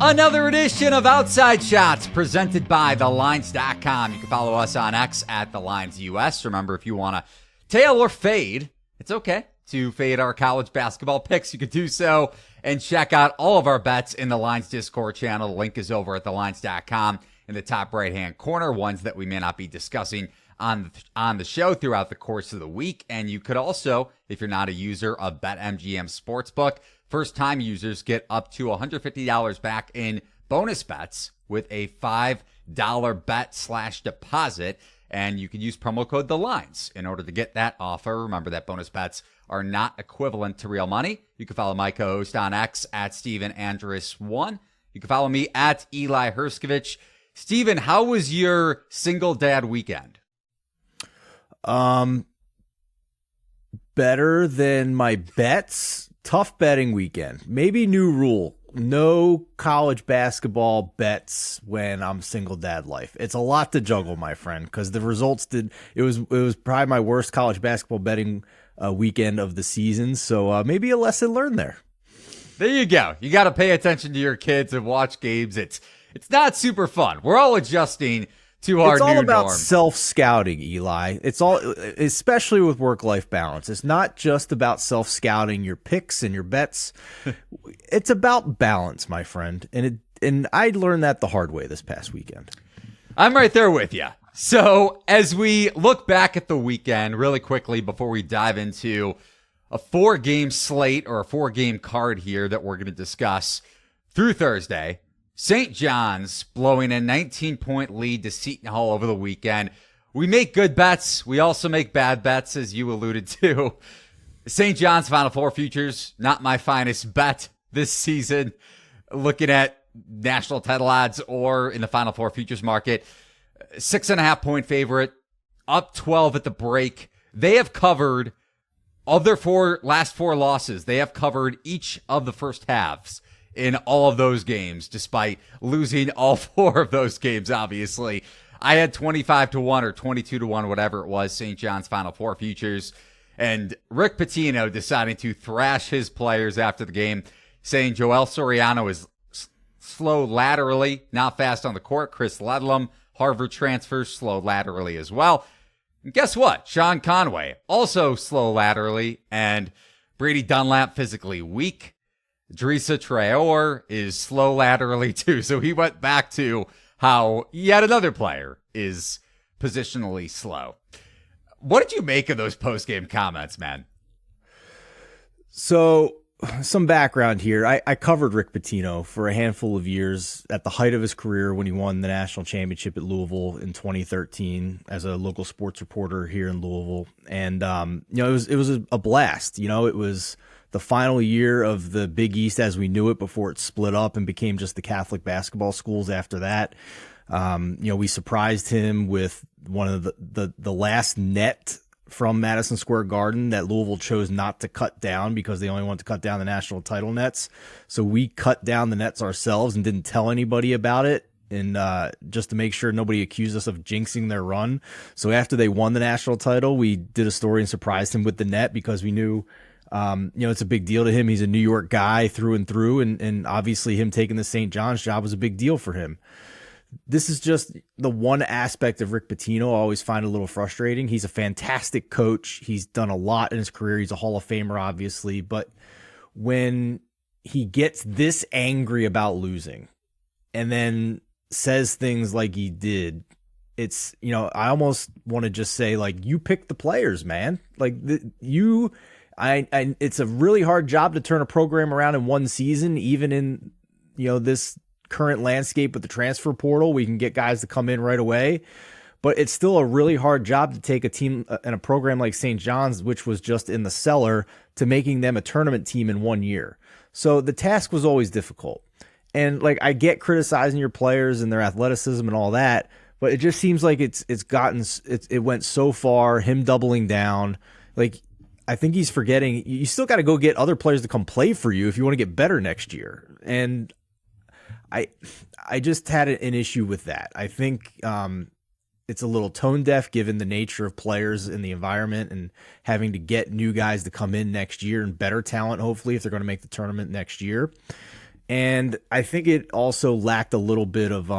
Another edition of Outside Shots presented by TheLines.com. You can follow us on X at TheLinesUS. Remember, if you want to tail or fade, it's okay to fade our college basketball picks. You can do so and check out all of our bets in the Lines Discord channel. The link is over at TheLines.com in the top right-hand corner, ones that we may not be discussing on the show throughout the course of the week. And you could also, if you're not a user of BetMGM Sportsbook, first-time users get up to $150 back in bonus bets with a $5 bet/deposit. And you can use promo code THELINES in order to get that offer. Remember that bonus bets are not equivalent to real money. You can follow my co-host on X at StevenAndrus1. You can follow me at Eli Herskovich. Steven, how was your single dad weekend? Better than my bets. Tough betting weekend. Maybe new rule. No college basketball bets when I'm single dad life. It's a lot to juggle, my friend, because the results it was probably my worst college basketball betting weekend of the season. So maybe a lesson learned there. There you go. You got to pay attention to your kids and watch games. It's not super fun. We're all adjusting to our new norm. It's all about self-scouting, Eli. It's all, especially with work-life balance. It's not just about self-scouting your picks and your bets. It's about balance, my friend. And I learned that the hard way this past weekend. I'm right there with you. So as we look back at the weekend really quickly before we dive into a 4-game slate or a 4-game card here that we're going to discuss through Thursday, St. John's blowing a 19-point lead to Seton Hall over the weekend. We make good bets. We also make bad bets, as you alluded to. St. John's Final Four futures, not my finest bet this season. Looking at national title odds or in the Final Four futures market, 6.5-point favorite, up 12 at the break. They have covered, of their last four losses, they have covered each of the first halves in all of those games, despite losing all 4 of those games, obviously. I had 25-1 or 22-1, whatever it was, St. John's Final Four futures. And Rick Pitino deciding to thrash his players after the game, saying Joel Soriano is slow laterally, not fast on the court. Chris Ledlum, Harvard transfer, slow laterally as well. And guess what? Sean Conway, also slow laterally. And Brady Dunlap, physically weak. Drisa Traore is slow laterally too. So he went back to how yet another player is positionally slow. What did you make of those post-game comments, man? So some background here. I covered Rick Pitino for a handful of years at the height of his career when he won the national championship at Louisville in 2013 as a local sports reporter here in Louisville. And, it was a blast. It was the final year of the Big East as we knew it before it split up and became just the Catholic basketball schools after that. We surprised him with one of the last net from Madison Square Garden that Louisville chose not to cut down because they only wanted to cut down the national title nets. So we cut down the nets ourselves and didn't tell anybody about it. And just to make sure nobody accused us of jinxing their run. So after they won the national title, we did a story and surprised him with the net because we knew it's a big deal to him. He's a New York guy through and through, and obviously him taking the St. John's job was a big deal for him. This is just the one aspect of Rick Pitino I always find a little frustrating. He's a fantastic coach. He's done a lot in his career. He's a Hall of Famer, obviously, but when he gets this angry about losing and then says things like he did, it's, I almost want to just say, like, you pick the players, man. Like, it's a really hard job to turn a program around in one season, even in, this current landscape with the transfer portal. We can get guys to come in right away, but it's still a really hard job to take a team and a program like St. John's, which was just in the cellar, to making them a tournament team in 1 year. So the task was always difficult. And I get criticizing your players and their athleticism and all that, but it just seems like it went so far, him doubling down. I think he's forgetting you still got to go get other players to come play for you if you want to get better next year. And I just had an issue with that. I think it's a little tone deaf given the nature of players in the environment and having to get new guys to come in next year and better talent, hopefully, if they're going to make the tournament next year. And I think it also lacked a little bit of,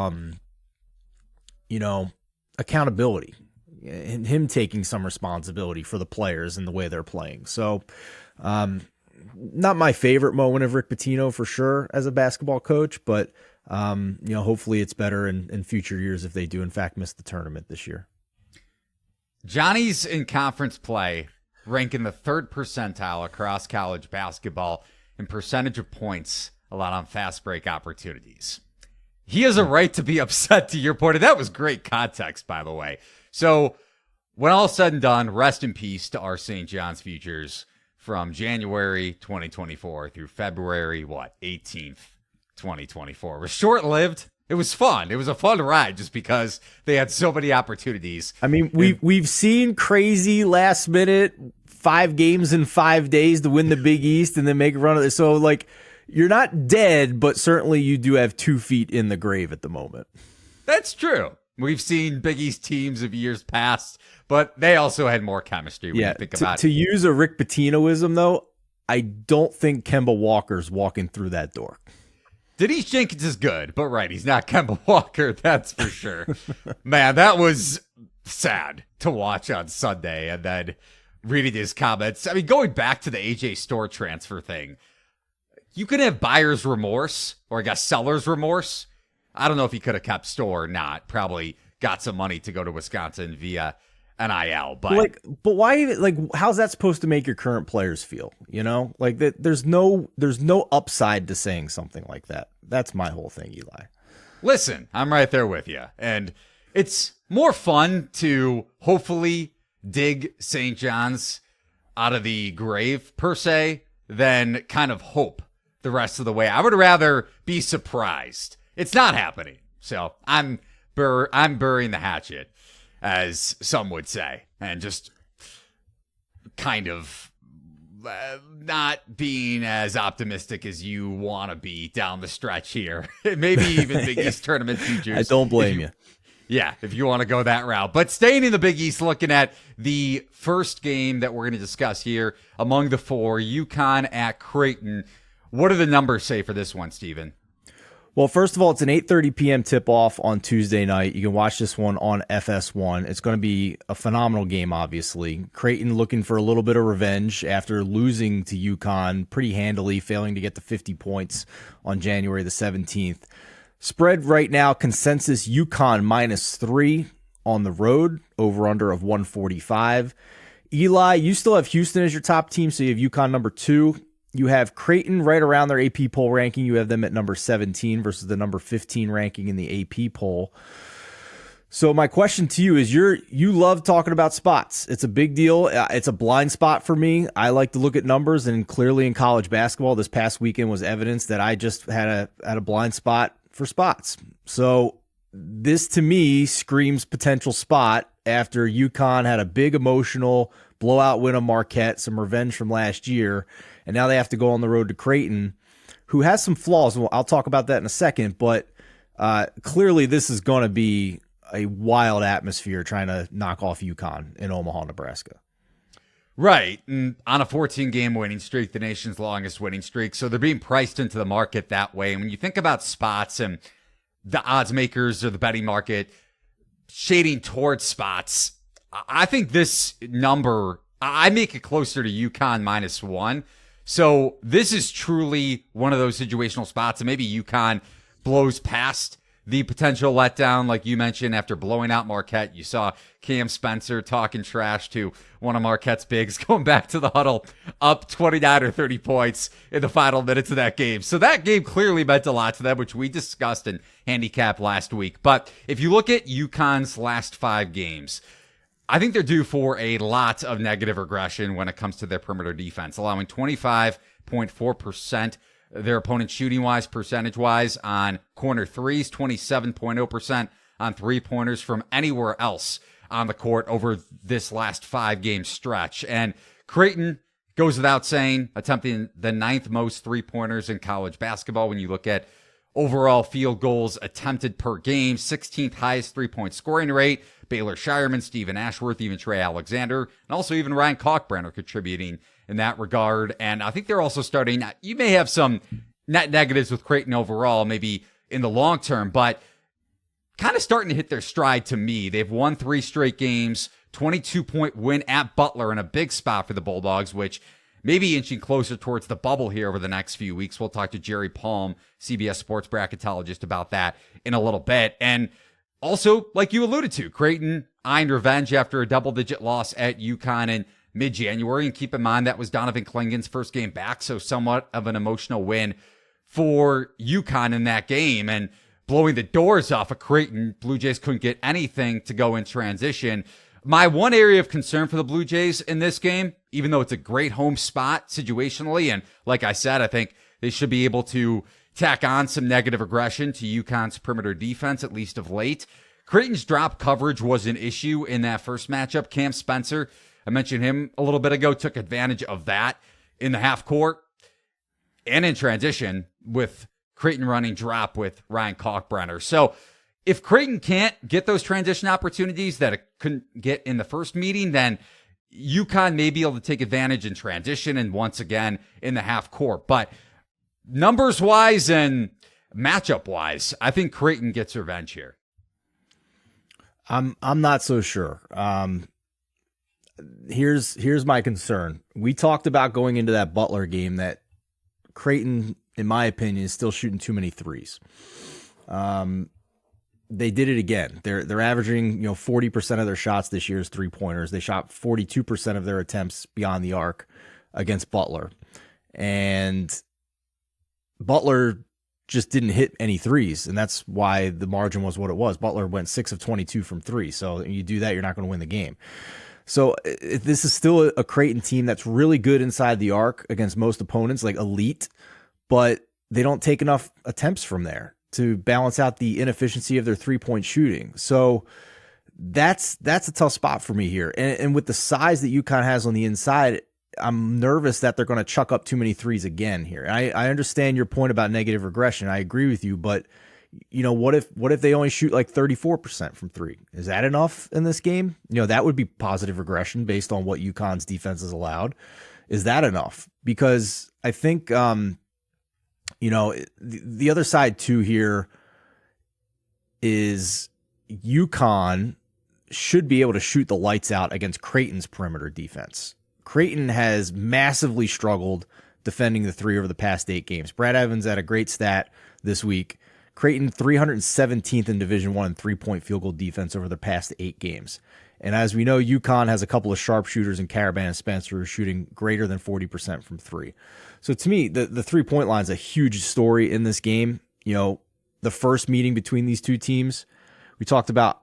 accountability and him taking some responsibility for the players and the way they're playing. So, not my favorite moment of Rick Pitino for sure as a basketball coach, but hopefully it's better in future years if they do in fact miss the tournament this year. Johnny's in conference play, ranking the 3rd percentile across college basketball in percentage of points allowed on fast break opportunities. He has a right to be upset, to your point, and that was great context, by the way. So when all said and done, rest in peace to our St. John's Futures from January 2024 through February, 18th, 2024. It was short-lived. It was fun. It was a fun ride just because they had so many opportunities. I mean, we've seen crazy last-minute 5 games in 5 days to win the Big East and then make a run of it. So, you're not dead, but certainly you do have 2 feet in the grave at the moment. That's true. We've seen Big East teams of years past, but they also had more chemistry when you think about it. To use a Rick Pitinoism, though, I don't think Kemba Walker's walking through that door. Denise Jenkins is good, but he's not Kemba Walker, that's for sure. Man, that was sad to watch on Sunday, and then reading his comments. I mean, going back to the AJ Store transfer thing, you can have buyer's remorse, or I guess seller's remorse. I don't know if he could have kept Store or not. Probably got some money to go to Wisconsin via NIL, but why? How's that supposed to make your current players feel? That there's no upside to saying something like that. That's my whole thing, Eli. Listen, I'm right there with you, and it's more fun to hopefully dig St. John's out of the grave per se than kind of hope the rest of the way. I would rather be surprised. It's not happening, so I'm burying the hatchet, as some would say, and just kind of not being as optimistic as you want to be down the stretch here. Maybe even Big East tournament futures. I don't blame you. Yeah, if you want to go that route. But staying in the Big East, looking at the first game that we're going to discuss here among the 4, UConn at Creighton. What do the numbers say for this one, Steven? Well, first of all, it's an 8:30 p.m. tip-off on Tuesday night. You can watch this one on FS1. It's going to be a phenomenal game, obviously. Creighton looking for a little bit of revenge after losing to UConn pretty handily, failing to get to 50 points on January the 17th. Spread right now, consensus UConn -3 on the road, over-under of 145. Eli, you still have Houston as your top team, so you have UConn number 2. You have Creighton right around their AP poll ranking. You have them at number 17 versus the number 15 ranking in the AP poll. So my question to you is, you love talking about spots. It's a big deal. It's a blind spot for me. I like to look at numbers, and clearly in college basketball this past weekend was evidence that I just had a blind spot for spots. So this to me screams potential spot after UConn had a big emotional blowout win on Marquette, some revenge from last year. And now they have to go on the road to Creighton, who has some flaws. Well, I'll talk about that in a second, but clearly this is going to be a wild atmosphere trying to knock off UConn in Omaha, Nebraska. Right. And on a 14-game winning streak, the nation's longest winning streak. So they're being priced into the market that way. And when you think about spots and the odds makers or the betting market shading towards spots, I think this number, I make it closer to UConn -1. So this is truly one of those situational spots, and maybe UConn blows past the potential letdown, like you mentioned, after blowing out Marquette. You saw Cam Spencer talking trash to one of Marquette's bigs, going back to the huddle, up 29 or 30 points in the final minutes of that game. So that game clearly meant a lot to them, which we discussed in handicap last week. But if you look at UConn's last 5 games, I think they're due for a lot of negative regression when it comes to their perimeter defense, allowing 25.4% their opponent shooting-wise, percentage-wise on corner threes, 27.0% on three-pointers from anywhere else on the court over this last 5-game stretch. And Creighton goes without saying, attempting the 9th most three-pointers in college basketball when you look at overall field goals attempted per game, 16th highest three-point scoring rate. Baylor Shireman, Stephen Ashworth, even Trey Alexander, and also even Ryan Kalkbrenner contributing in that regard. And I think they're also starting, you may have some net negatives with Creighton overall, maybe in the long term, but kind of starting to hit their stride to me. They've won 3 straight games, 22-point win at Butler in a big spot for the Bulldogs, which may be inching closer towards the bubble here over the next few weeks. We'll talk to Jerry Palm, CBS sports bracketologist, about that in a little bit. And also, like you alluded to, Creighton eyeing revenge after a double-digit loss at UConn in mid-January. And keep in mind, that was Donovan Klingen's first game back, so somewhat of an emotional win for UConn in that game. And blowing the doors off of Creighton, Blue Jays couldn't get anything to go in transition. My one area of concern for the Blue Jays in this game, even though it's a great home spot situationally, and like I said, I think they should be able to tack on some negative aggression to UConn's perimeter defense, at least of late. Creighton's drop coverage was an issue in that first matchup. Cam Spencer, I mentioned him a little bit ago, took advantage of that in the half court and in transition with Creighton running drop with Ryan Kalkbrenner. So if Creighton can't get those transition opportunities that it couldn't get in the first meeting, then UConn may be able to take advantage in transition and once again in the half court. But numbers-wise and matchup-wise, I think Creighton gets revenge here. I'm not so sure. Here's my concern. We talked about going into that Butler game that Creighton, in my opinion, is still shooting too many threes. They did it again. They're averaging 40% of their shots this year is 3-pointers. They shot 42% of their attempts beyond the arc against Butler, and Butler just didn't hit any threes, and that's why the margin was what it was. Butler went 6 of 22 from 3, so you do that, you're not going to win the game. So this is still a Creighton team that's really good inside the arc against most opponents, like elite, but they don't take enough attempts from there to balance out the inefficiency of their 3-point shooting. So that's a tough spot for me here. And with the size that UConn has on the inside, I'm nervous that they're going to chuck up too many threes again here. I understand your point about negative regression. I agree with you, but what if they only shoot like 34% from 3? Is that enough in this game? That would be positive regression based on what UConn's defense has allowed. Is that enough? Because I think the other side too here is UConn should be able to shoot the lights out against Creighton's perimeter defense. Creighton has massively struggled defending the 3 over the past 8 games. Brad Evans had a great stat this week. Creighton 317th in Division I in 3-point field goal defense over the past 8 games. And as we know, UConn has a couple of sharpshooters in Caravan and Spencer who are shooting greater than 40% from 3. So to me, the 3-point line is a huge story in this game. The first meeting between these two teams, we talked about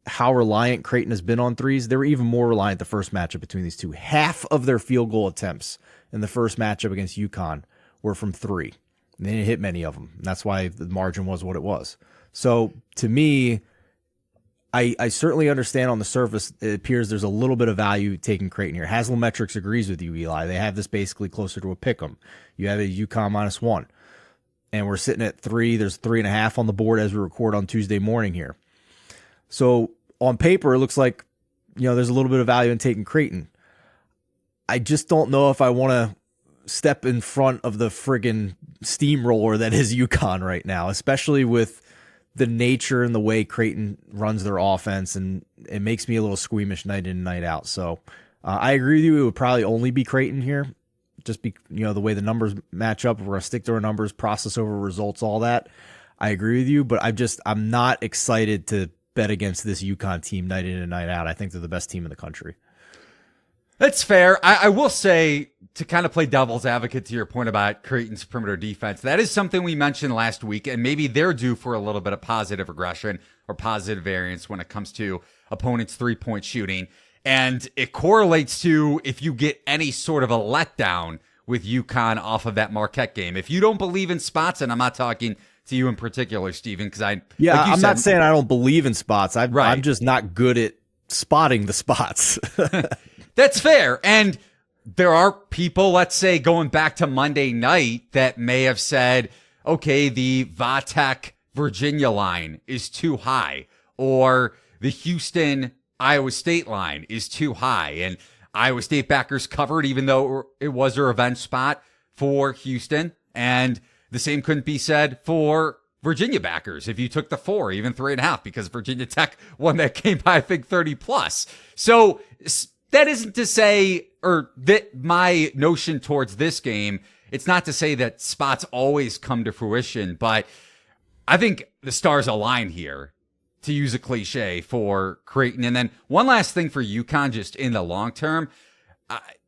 how reliant Creighton has been on threes. They were even more reliant the first matchup between these two. Half of their field goal attempts in the first matchup against UConn were from 3. They didn't hit many of them. And that's why the margin was what it was. So to me, I certainly understand on the surface, it appears there's a little bit of value taking Creighton here. Haslametrics agrees with you, Eli. They have this basically closer to a pick'em. You have a UConn -1. And we're sitting at 3. There's 3.5 on the board as we record on Tuesday morning here. So on paper, it looks like, there's a little bit of value in taking Creighton. I just don't know if I want to step in front of the friggin' steamroller that is UConn right now, especially with the nature and the way Creighton runs their offense, and it makes me a little squeamish night in and night out. So I agree with you. It would probably only be Creighton here, just be the way the numbers match up. We're going to stick to our numbers, process over results, all that. I agree with you, but I'm not excited to bet against this UConn team night in and night out. I think they're the best team in the country. That's fair. I will say, to kind of play devil's advocate to your point about Creighton's perimeter defense, that is something we mentioned last week, and maybe they're due for a little bit of positive regression or positive variance when it comes to opponents' 3-point shooting. And it correlates to if you get any sort of a letdown with UConn off of that Marquette game. If you don't believe in spots, and I'm not talking to you in particular, Stephen, because I'm not saying I don't believe in spots. I'm just not good at spotting the spots. That's fair. And there are people, let's say, going back to Monday night that may have said, okay, the Vatek Virginia line is too high, or the Houston Iowa State line is too high. And Iowa State backers covered, even though it was a revenge spot for Houston. And the same couldn't be said for Virginia backers if you took the 4, even 3.5, because Virginia Tech won that game by, I think, 30 plus. So that isn't to say, or that my notion towards this game, it's not to say that spots always come to fruition, but I think the stars align here, to use a cliche, for Creighton. And then one last thing for UConn, just in the long term.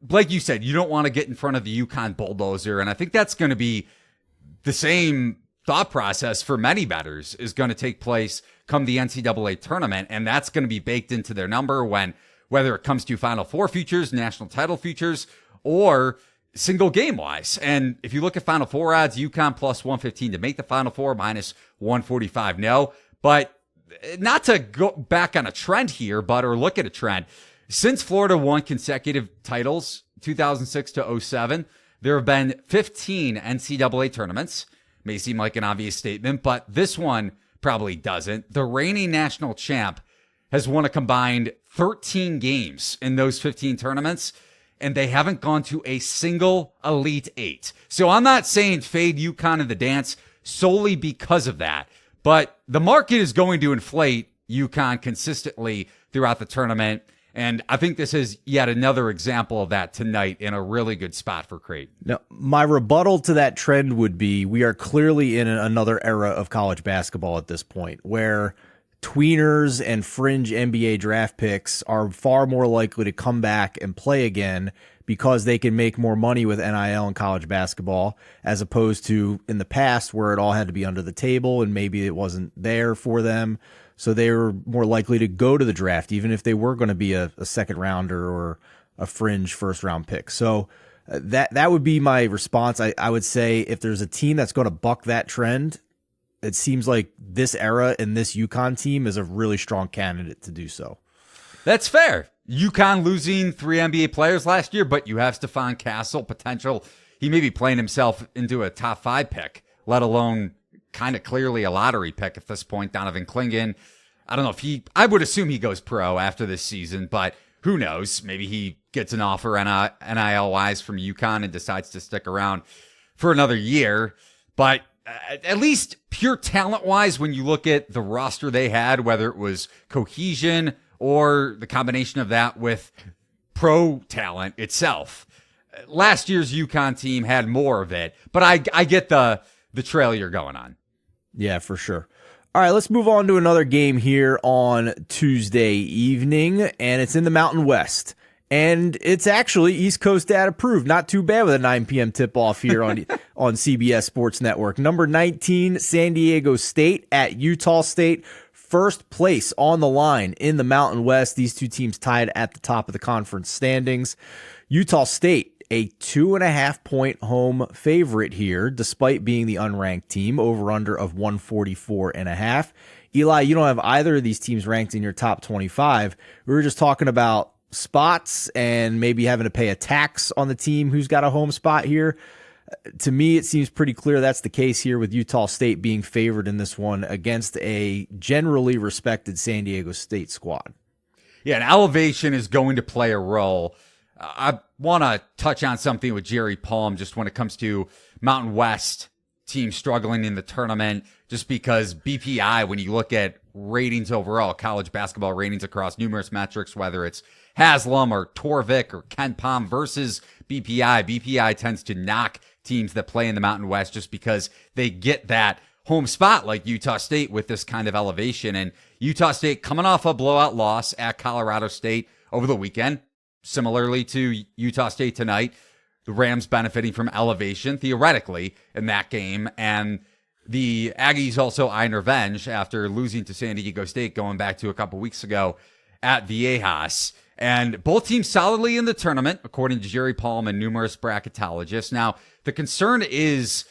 Like you said, you don't want to get in front of the UConn bulldozer. And I think that's going to be the same thought process for many bettors is going to take place come the NCAA tournament. And that's going to be baked into their number whether it comes to Final Four futures, national title futures, or single game wise. And if you look at Final Four odds, UConn plus 115 to make the Final Four, minus 145 no. But not to go back on a trend here, or look at a trend. Since Florida won consecutive titles, 2006 to 07, there have been 15 NCAA tournaments. May seem like an obvious statement, but this one probably doesn't. The reigning national champ has won a combined 13 games in those 15 tournaments, and they haven't gone to a single Elite Eight. So I'm not saying fade UConn in the dance solely because of that, but the market is going to inflate UConn consistently throughout the tournament. And I think this is yet another example of that tonight in a really good spot for Creighton. Now, my rebuttal to that trend would be we are clearly in another era of college basketball at this point where tweeners and fringe NBA draft picks are far more likely to come back and play again because they can make more money with NIL in college basketball as opposed to in the past where it all had to be under the table and maybe it wasn't there for them. So they were more likely to go to the draft, even if they were going to be a second rounder or a fringe first round pick. So that would be my response. I would say if there's a team that's going to buck that trend, it seems like this era and this UConn team is a really strong candidate to do so. That's fair. UConn losing 3 NBA players last year, but you have Stephon Castle, potential. He may be playing himself into a top 5 pick, let alone kind of clearly a lottery pick at this point. Donovan Clingan, I don't know if I would assume he goes pro after this season, but who knows? Maybe he gets an offer NIL-wise from UConn and decides to stick around for another year. But at least pure talent-wise, when you look at the roster they had, whether it was cohesion or the combination of that with pro talent itself, last year's UConn team had more of it. But I get the trail you're going on. Yeah, for sure. All right, let's move on to another game here on Tuesday evening, and it's in the Mountain West. And it's actually East Coast data approved. Not too bad with a 9 p.m. tip-off here on CBS Sports Network. Number 19, San Diego State at Utah State. First place on the line in the Mountain West. These two teams tied at the top of the conference standings. Utah State, a 2.5-point home favorite here, despite being the unranked team, over-under of 144.5. Eli, you don't have either of these teams ranked in your top 25. We were just talking about spots and maybe having to pay a tax on the team who's got a home spot here. To me, it seems pretty clear that's the case here with Utah State being favored in this one against a generally respected San Diego State squad. Yeah, and elevation is going to play a role. I want to touch on something with Jerry Palm just when it comes to Mountain West teams struggling in the tournament, just because BPI, when you look at ratings overall, college basketball ratings across numerous metrics, whether it's Haslam or Torvik or Ken Palm versus BPI tends to knock teams that play in the Mountain West just because they get that home spot like Utah State with this kind of elevation. And Utah State coming off a blowout loss at Colorado State over the weekend, similarly to Utah State tonight. The Rams benefiting from elevation, theoretically, in that game. And the Aggies also eyeing revenge after losing to San Diego State going back to a couple weeks ago at Viejas. And both teams solidly in the tournament, according to Jerry Palm and numerous bracketologists. Now, the concern is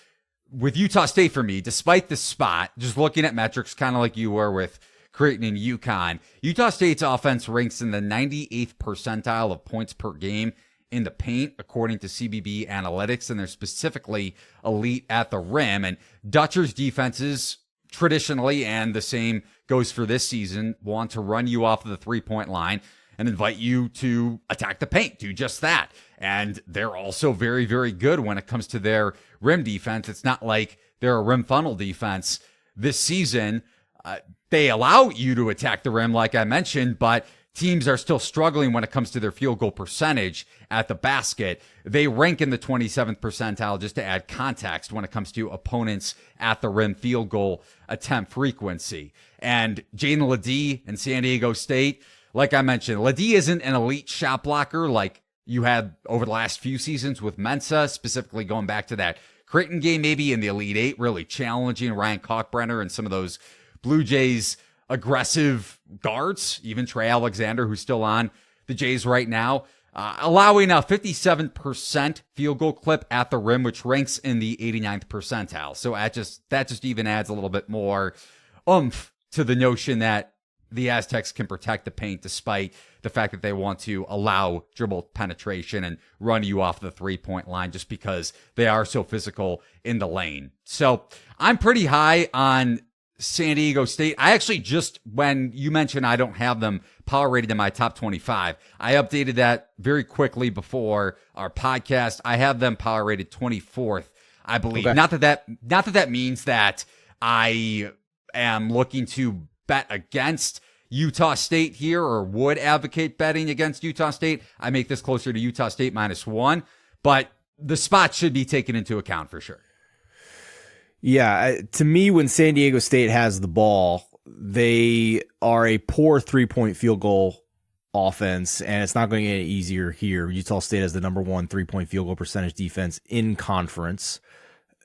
with Utah State for me, despite the spot, just looking at metrics, kind of like you were with Creighton and UConn, Utah State's offense ranks in the 98th percentile of points per game in the paint, according to CBB Analytics, and they're specifically elite at the rim. And Dutcher's defenses traditionally, and the same goes for this season, want to run you off of the three-point line and invite you to attack the paint, do just that. And they're also very, very good when it comes to their rim defense. It's not like they're a rim funnel defense this season. They allow you to attack the rim, like I mentioned, but teams are still struggling when it comes to their field goal percentage at the basket. They rank in the 27th percentile, just to add context, when it comes to opponents at the rim field goal attempt frequency. And Jaden LeDee and San Diego State, like I mentioned, LeDee isn't an elite shot blocker like you had over the last few seasons with Mensa, specifically going back to that Creighton game, maybe in the Elite Eight, really challenging Ryan Kalkbrenner and some of those Blue Jays aggressive guards, even Trey Alexander, who's still on the Jays right now, allowing a 57% field goal clip at the rim, which ranks in the 89th percentile. So that just even adds a little bit more oomph to the notion that the Aztecs can protect the paint despite the fact that they want to allow dribble penetration and run you off the three-point line just because they are so physical in the lane. So I'm pretty high on San Diego State. I actually just, when you mentioned I don't have them power rated in my top 25, I updated that very quickly before our podcast. I have them power rated 24th, I believe. Okay. Not that means that I am looking to bet against Utah State here or would advocate betting against Utah State. I make this closer to Utah State -1, but the spot should be taken into account for sure. Yeah, to me, when San Diego State has the ball, they are a poor three-point field goal offense, and it's not going to get any easier here. Utah State has the number 1 three-point field goal percentage defense in conference.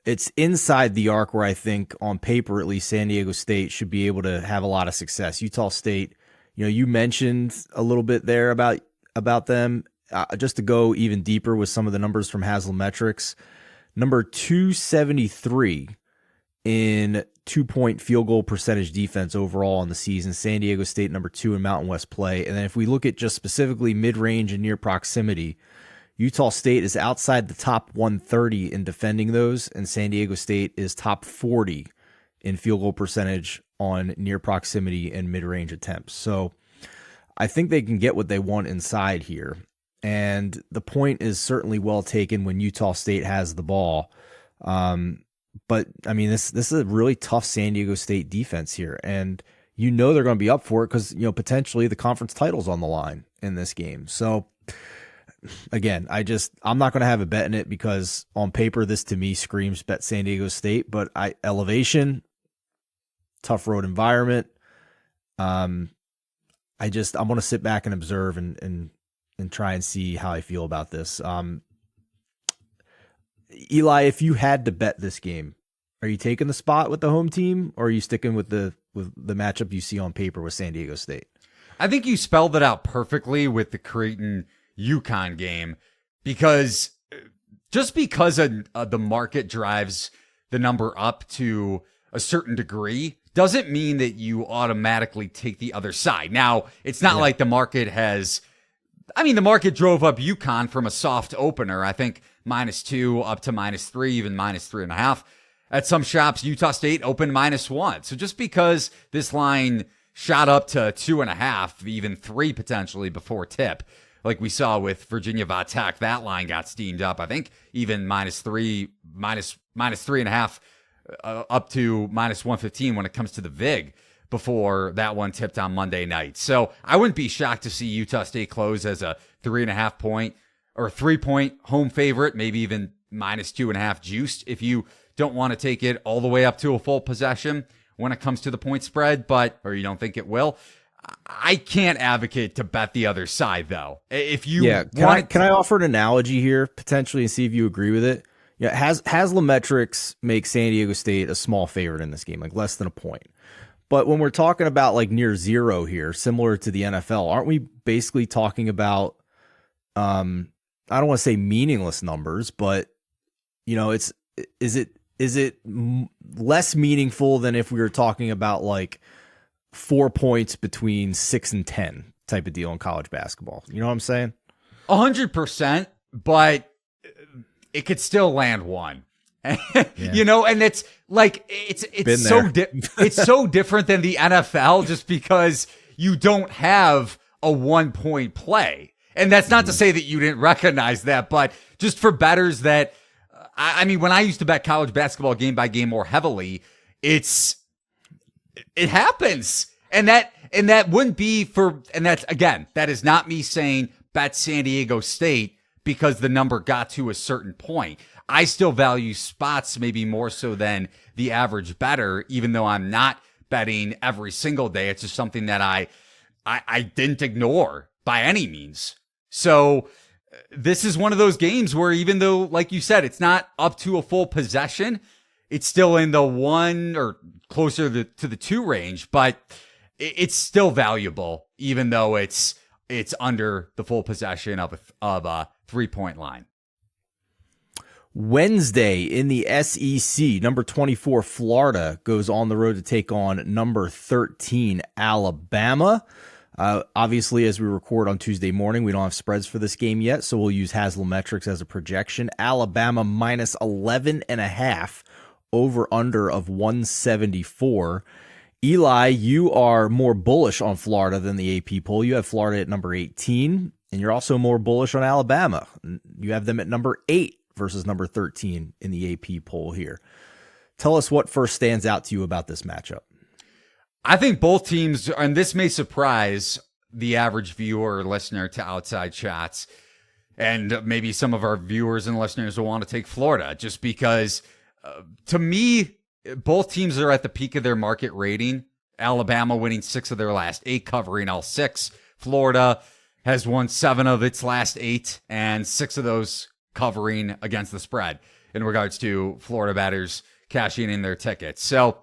It's inside the arc where I think, on paper at least, San Diego State should be able to have a lot of success. Utah State, you mentioned a little bit there about them. Just to go even deeper with some of the numbers from Haslametrics, number 273 in 2-point field goal percentage defense overall on the season. San Diego State number 2 in Mountain West play. And then if we look at just specifically mid-range and near proximity, Utah State is outside the top 130 in defending those, and San Diego State is top 40 in field goal percentage on near proximity and mid-range attempts. So I think they can get what they want inside here. And the point is certainly well taken when Utah State has the ball. But I mean, this is a really tough San Diego State defense here, and they're going to be up for it because potentially the conference title's on the line in this game. So again, I'm not going to have a bet in it because on paper this to me screams bet San Diego State, but elevation, tough road environment. I'm going to sit back and observe and try and see how I feel about this. Eli, if you had to bet this game, are you taking the spot with the home team, or are you sticking with the matchup you see on paper with San Diego State? I think you spelled it out perfectly with the Creighton UConn game, because just because the market drives the number up to a certain degree doesn't mean that you automatically take the other side. Now, it's not like the market the market drove up UConn from a soft opener. I think -2 up to -3, even -3.5. At some shops, Utah State opened -1. So just because this line shot up to 2.5, even 3 potentially before tip, like we saw with Virginia Tech, that line got steamed up. I think even -3, -3.5 up to -115 when it comes to the VIG before that one tipped on Monday night. So I wouldn't be shocked to see Utah State close as a 3.5 point or 3-point home favorite, maybe even -2.5 juiced if you don't want to take it all the way up to a full possession when it comes to the point spread, or you don't think it will. I can't advocate to bet the other side, though. If you can I offer an analogy here potentially and see if you agree with it? Yeah, Haslametrics makes San Diego State a small favorite in this game, like less than a point. But when we're talking about like near zero here, similar to the NFL, aren't we basically talking about I don't want to say meaningless numbers, but is it less meaningful than if we were talking about like 4 points between 6 and 10 type of deal in college basketball? You know what I'm saying? 100%, but it could still land one. And it's like it's so different than the NFL just because you don't have a 1-point play. And that's not to say that you didn't recognize that, but just for bettors that, I mean, when I used to bet college basketball game by game more heavily, it happens. And that wouldn't be and that's, again, that is not me saying bet San Diego State because the number got to a certain point. I still value spots maybe more so than the average bettor, even though I'm not betting every single day. It's just something that I didn't ignore by any means. So this is one of those games where even though, like you said, it's not up to a full possession, it's still in the 1 or closer to the 2 range, but it's still valuable, even though it's under the full possession of a 3-point line. Wednesday in the SEC, number 24 Florida goes on the road to take on number 13 Alabama. Obviously, as we record on Tuesday morning, we don't have spreads for this game yet, so we'll use Haslametrics as a projection. Alabama minus 11.5, over under of 174. Eli, you are more bullish on Florida than the AP poll. You have Florida at number 18, and you're also more bullish on Alabama. You have them at number 8 versus number 13 in the AP poll here. Tell us what first stands out to you about this matchup. I think both teams, and this may surprise the average viewer or listener to Outside Shots, and maybe some of our viewers and listeners will want to take Florida, just because to me, both teams are at the peak of their market rating. Alabama winning 6 of their last 8, covering all 6. Florida has won 7 of its last 8, and 6 of those covering against the spread in regards to Florida batters cashing in their tickets. So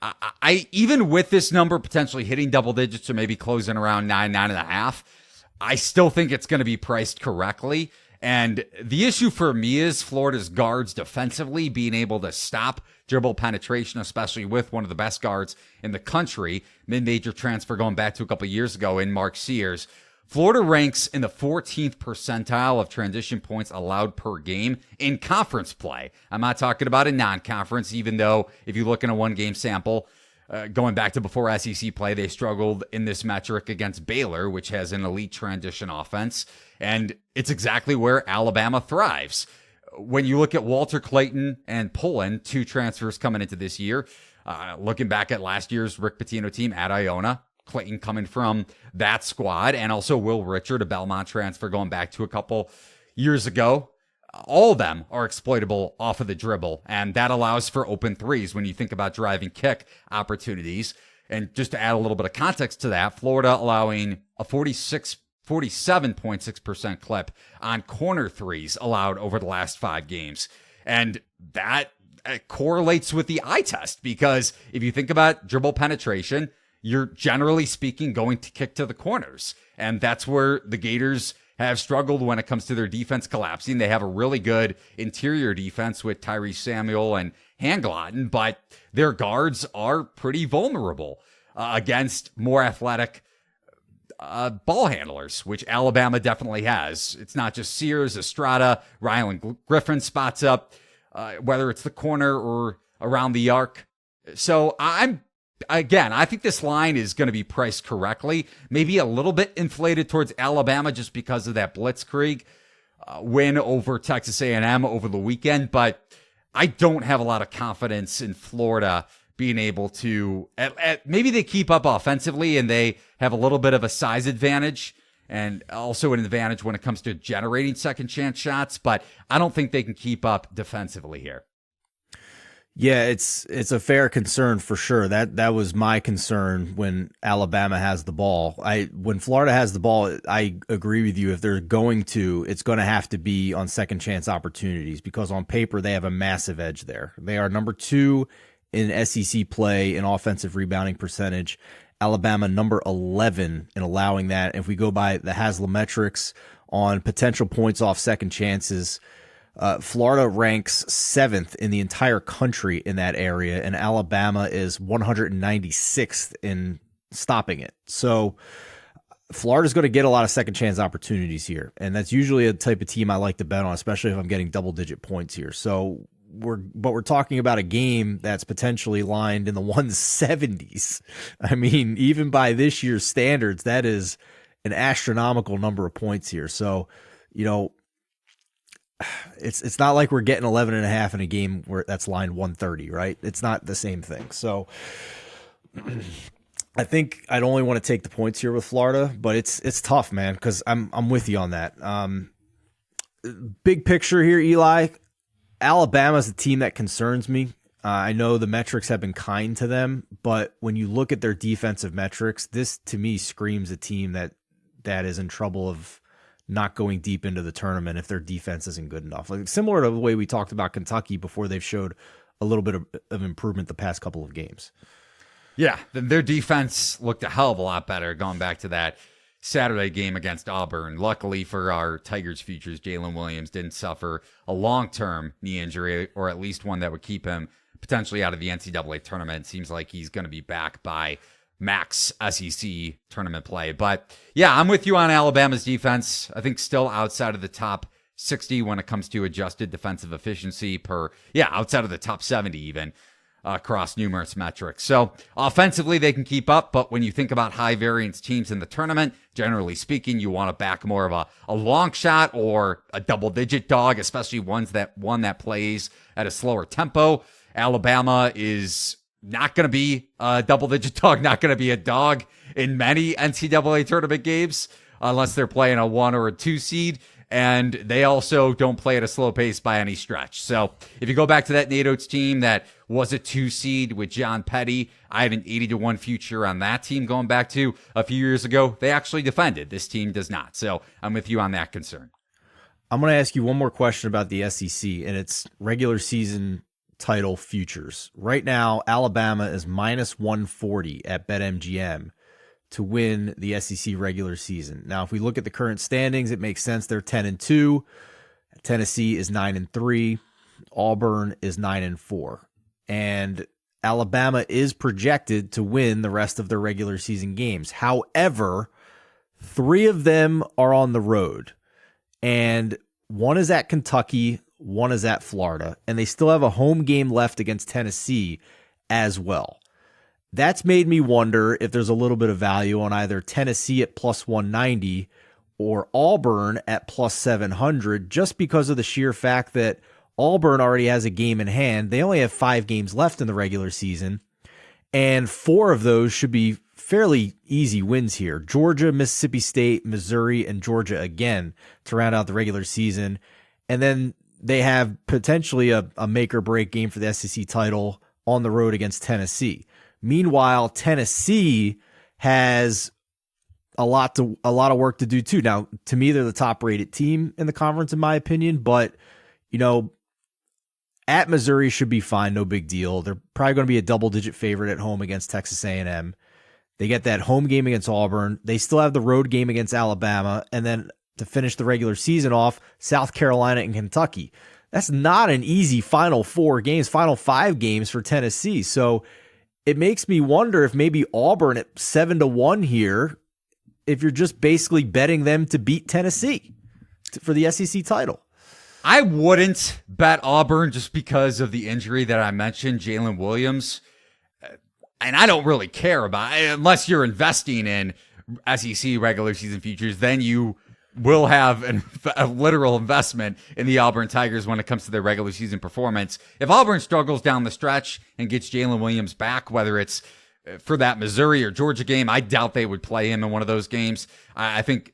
I even with this number potentially hitting double digits or maybe closing around 9.5, I still think it's going to be priced correctly. And the issue for me is Florida's guards defensively being able to stop dribble penetration, especially with one of the best guards in the country, mid-major transfer going back to a couple of years ago in Mark Sears. Florida ranks in the 14th percentile of transition points allowed per game in conference play. I'm not talking about a non-conference, even though if you look in a one-game sample, going back to before SEC play, they struggled in this metric against Baylor, which has an elite transition offense. And it's exactly where Alabama thrives. When you look at Walter Clayton and Pullen, 2 transfers coming into this year, looking back at last year's Rick Pitino team at Iona, Clayton coming from that squad, and also Will Richard, a Belmont transfer going back to a couple years ago. All of them are exploitable off of the dribble, and that allows for open threes when you think about driving kick opportunities. And just to add a little bit of context to that, Florida allowing a 47.6% clip on corner threes allowed over the last 5 games. And that correlates with the eye test, because if you think about dribble penetration, you're generally speaking going to kick to the corners. And that's where the Gators have struggled when it comes to their defense collapsing. They have a really good interior defense with Tyrese Samuel and Handglotten, but their guards are pretty vulnerable against more athletic ball handlers, which Alabama definitely has. It's not just Sears, Estrada, Rylan Griffin spots up, whether it's the corner or around the arc. So I think this line is going to be priced correctly, maybe a little bit inflated towards Alabama just because of that blitzkrieg win over Texas A&M over the weekend. But I don't have a lot of confidence in Florida being able to, maybe they keep up offensively and they have a little bit of a size advantage and also an advantage when it comes to generating second chance shots. But I don't think they can keep up defensively here. Yeah, it's a fair concern for sure. That was my concern when Alabama has the ball. When Florida has the ball, I agree with you. If they're going to, it's going to have to be on second chance opportunities, because on paper they have a massive edge there. They are number 2 in SEC play in offensive rebounding percentage. Alabama number 11 in allowing that. If we go by the Haslametrics on potential points off second chances, Florida ranks 7th in the entire country in that area, and Alabama is 196th in stopping it. So Florida's going to get a lot of second chance opportunities here, and that's usually a type of team I like to bet on, especially if I'm getting double-digit points here. So we're talking about a game that's potentially lined in the 170s. I mean, even by this year's standards, that is an astronomical number of points here. So, it's not like we're getting 11.5 in a game where that's line 130, right? It's not the same thing. So I think I'd only want to take the points here with Florida, but it's tough, man, because I'm with you on that. Big picture here, Eli. Alabama's a team that concerns me. I know the metrics have been kind to them, but when you look at their defensive metrics, this to me screams a team that is in trouble of not going deep into the tournament if their defense isn't good enough. Like similar to the way we talked about Kentucky before they've showed a little bit of improvement the past couple of games. Yeah, their defense looked a hell of a lot better going back to that Saturday game against Auburn. Luckily for our Tigers futures, Jalen Williams didn't suffer a long-term knee injury, or at least one that would keep him potentially out of the NCAA tournament. Seems like he's going to be back by max SEC tournament play. But yeah, I'm with you on Alabama's defense. I think still outside of the top 60 when it comes to adjusted defensive efficiency outside of the top 70 even across numerous metrics. So offensively, they can keep up. But when you think about high variance teams in the tournament, generally speaking, you want to back more of a long shot or a double digit dog, especially one that plays at a slower tempo. Alabama is not going to be a double-digit dog, not going to be a dog in many NCAA tournament games unless they're playing a 1 or a 2 seed, and they also don't play at a slow pace by any stretch. So if you go back to that Nate Oates team that was a 2 seed with John Petty, I had an 80-1 future on that team going back to a few years ago. They actually defended. This team does not. So I'm with you on that concern. I'm going to ask you one more question about the SEC, and it's regular season title futures. Right now, Alabama is minus 140 at BetMGM to win the SEC regular season. Now, if we look at the current standings, it makes sense. They're 10-2. Tennessee is 9-3. Auburn is 9-4. And Alabama is projected to win the rest of their regular season games. However, 3 of them are on the road. And one is at Kentucky, one is at Florida, and they still have a home game left against Tennessee as well. That's made me wonder if there's a little bit of value on either Tennessee at plus 190 or Auburn at plus 700, just because of the sheer fact that Auburn already has a game in hand. They only have 5 games left in the regular season, and 4 of those should be fairly easy wins here. Georgia, Mississippi State, Missouri, and Georgia again to round out the regular season. And then they have potentially a make or break game for the SEC title on the road against Tennessee. Meanwhile, Tennessee has a lot of work to do too. Now, to me, they're the top rated team in the conference, in my opinion, but at Missouri should be fine. No big deal. They're probably going to be a double-digit favorite at home against Texas A&M. They get that home game against Auburn. They still have the road game against Alabama. And then to finish the regular season off, South Carolina and Kentucky. That's not an easy final 5 games for Tennessee. So it makes me wonder if maybe Auburn at 7-1 here, if you're just basically betting them to beat Tennessee for the SEC title. I wouldn't bet Auburn just because of the injury that I mentioned, Jalen Williams. And I don't really care about it unless you're investing in SEC regular season futures. Then you will have a literal investment in the Auburn Tigers when it comes to their regular season performance. If Auburn struggles down the stretch and gets Jalen Williams back, whether it's for that Missouri or Georgia game, I doubt they would play him in one of those games. I think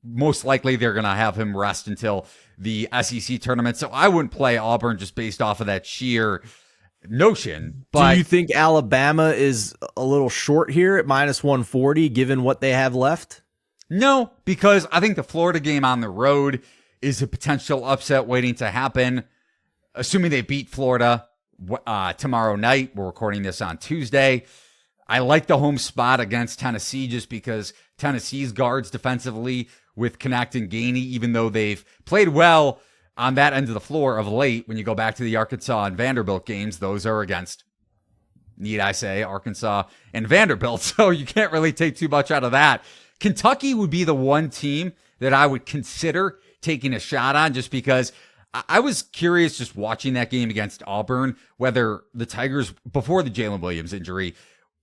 most likely they're going to have him rest until the SEC tournament. So I wouldn't play Auburn just based off of that sheer notion. But do you think Alabama is a little short here at minus 140 given what they have left? No, because I think the Florida game on the road is a potential upset waiting to happen. Assuming they beat Florida tomorrow night. We're recording this on Tuesday. I like the home spot against Tennessee just because Tennessee's guards defensively with Connect and Gainey, even though they've played well on that end of the floor of late. When you go back to the Arkansas and Vanderbilt games, those are against, need I say, Arkansas and Vanderbilt. So you can't really take too much out of that. Kentucky would be the one team that I would consider taking a shot on just because I was curious just watching that game against Auburn, whether the Tigers, before the Jalen Williams injury,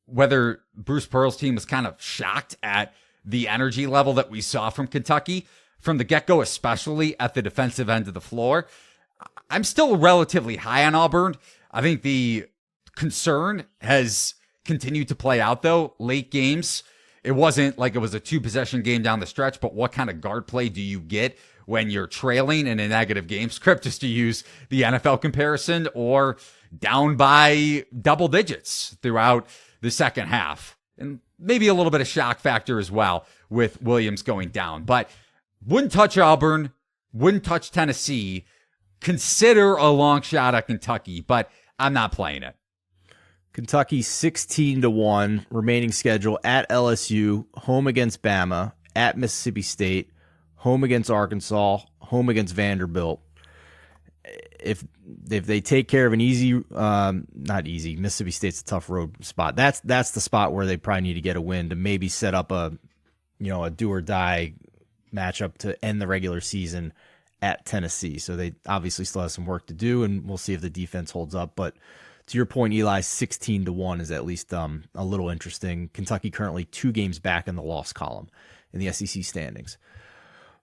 whether Bruce Pearl's team was kind of shocked at the energy level that we saw from Kentucky from the get-go, especially at the defensive end of the floor. I'm still relatively high on Auburn. I think the concern has continued to play out, though. Late games, it wasn't like it was a 2-possession game down the stretch, but what kind of guard play do you get when you're trailing in a negative game script, just to use the NFL comparison, or down by double digits throughout the second half? And maybe a little bit of shock factor as well with Williams going down. But wouldn't touch Auburn, wouldn't touch Tennessee. Consider a long shot at Kentucky, but I'm not playing it. Kentucky 16-1, remaining schedule at LSU, home against Bama, at Mississippi State, home against Arkansas, home against Vanderbilt. If they take care of an easy, not easy, Mississippi State's a tough road spot. That's the spot where they probably need to get a win to maybe set up a do or die matchup to end the regular season at Tennessee. So they obviously still have some work to do, and we'll see if the defense holds up. But to your point, Eli, 16-1 is at least a little interesting. Kentucky currently 2 games back in the loss column in the SEC standings.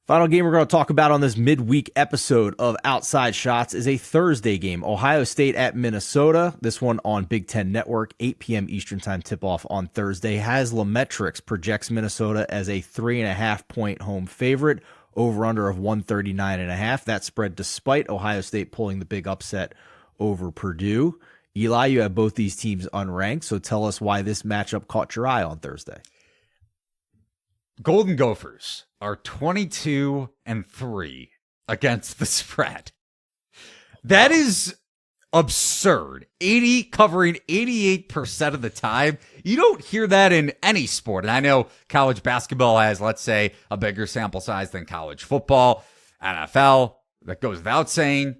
Final game we're going to talk about on this midweek episode of Outside Shots is a Thursday game. Ohio State at Minnesota. This one on Big Ten Network, 8 p.m. Eastern Time tip-off on Thursday. Haslametrics projects Minnesota as a 3.5-point home favorite, over-under of 139.5. That spread despite Ohio State pulling the big upset over Purdue. Eli, you have both these teams unranked, so tell us why this matchup caught your eye on Thursday. Golden Gophers are 22-3 against the spread. That is absurd. Covering 88% of the time. You don't hear that in any sport. And I know college basketball has, let's say, a bigger sample size than college football. NFL, that goes without saying.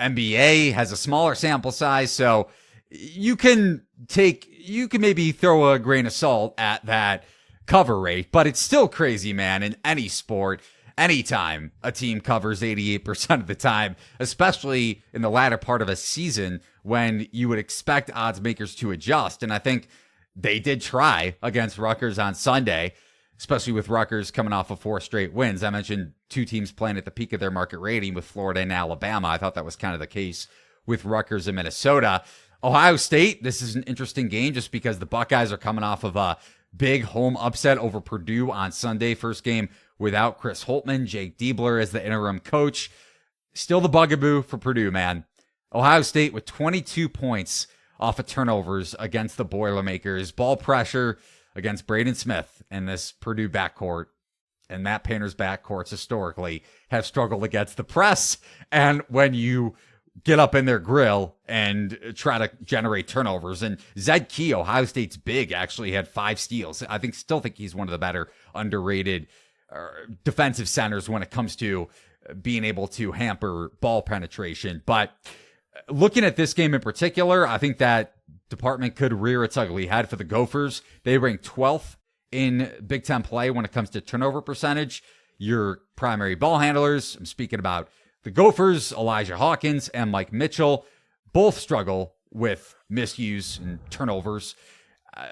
NBA has a smaller sample size. So you can maybe throw a grain of salt at that cover rate, but it's still crazy, man. In any sport, anytime a team covers 88% of the time, especially in the latter part of a season when you would expect odds makers to adjust. And I think they did try against Rutgers on Sunday, especially with Rutgers coming off of 4 straight wins. I mentioned 2 teams playing at the peak of their market rating with Florida and Alabama. I thought that was kind of the case with Rutgers and Minnesota. Ohio State, this is an interesting game just because the Buckeyes are coming off of a big home upset over Purdue on Sunday. First game without Chris Holtmann, Jake Diebler as the interim coach. Still the bugaboo for Purdue, man. Ohio State with 22 points off of turnovers against the Boilermakers. Ball pressure against Braden Smith and this Purdue backcourt. And Matt Painter's backcourts historically have struggled against the press. And when you get up in their grill and try to generate turnovers. And Zed Key, Ohio State's big, actually had 5 steals. Still think he's one of the better underrated defensive centers when it comes to being able to hamper ball penetration. But looking at this game in particular, I think that department could rear its ugly head for the Gophers. They rank 12th in Big Ten play when it comes to turnover percentage. Your primary ball handlers, I'm speaking about the Gophers, Elijah Hawkins and Mike Mitchell, both struggle with misuse and turnovers.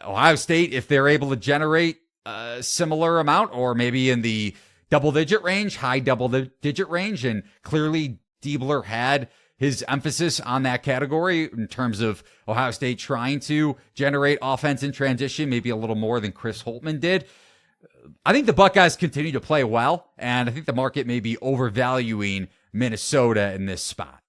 Ohio State, if they're able to generate a similar amount or maybe in the double-digit range, high double-digit range, and clearly Diebler had his emphasis on that category in terms of Ohio State trying to generate offense in transition, maybe a little more than Chris Holtmann did. I think the Buckeyes continue to play well, and I think the market may be overvaluing Minnesota in this spot.